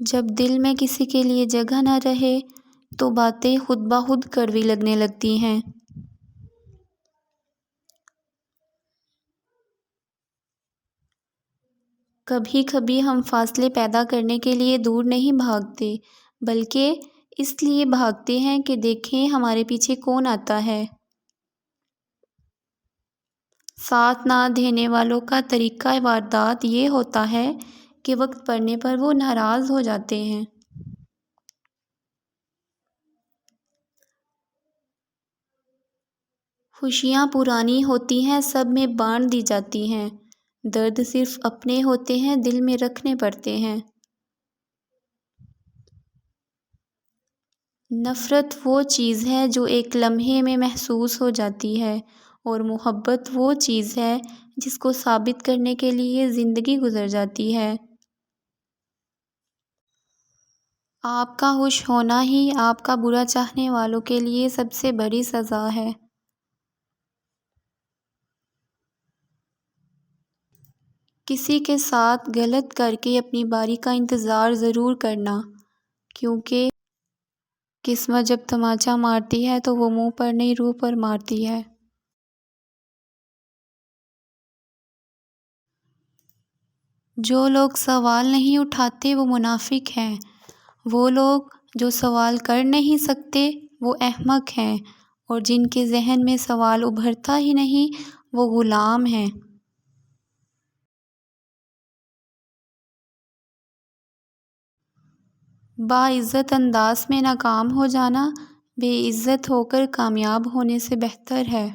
جب دل میں کسی کے لیے جگہ نہ رہے تو باتیں خود بخود کڑوی لگنے لگتی ہیں۔ کبھی کبھی ہم فاصلے پیدا کرنے کے لیے دور نہیں بھاگتے، بلکہ اس لیے بھاگتے ہیں کہ دیکھیں ہمارے پیچھے کون آتا ہے۔ ساتھ نہ دینے والوں کا طریقہ واردات یہ ہوتا ہے کہ وقت پڑنے پر وہ ناراض ہو جاتے ہیں۔ خوشیاں پرانی ہوتی ہیں، سب میں بانٹ دی جاتی ہیں، درد صرف اپنے ہوتے ہیں، دل میں رکھنے پڑتے ہیں۔ نفرت وہ چیز ہے جو ایک لمحے میں محسوس ہو جاتی ہے، اور محبت وہ چیز ہے جس کو ثابت کرنے کے لیے زندگی گزر جاتی ہے۔ آپ کا خوش ہونا ہی آپ کا برا چاہنے والوں کے لیے سب سے بڑی سزا ہے۔ کسی کے ساتھ غلط کر کے اپنی باری کا انتظار ضرور کرنا، کیونکہ قسمت جب تماچا مارتی ہے تو وہ منہ پر نہیں روح پر مارتی ہے۔ جو لوگ سوال نہیں اٹھاتے وہ منافق ہیں، وہ لوگ جو سوال کر نہیں سکتے وہ احمق ہیں، اور جن کے ذہن میں سوال ابھرتا ہی نہیں وہ غلام ہیں۔ باعزت انداز میں ناکام ہو جانا بے عزت ہو کر کامیاب ہونے سے بہتر ہے۔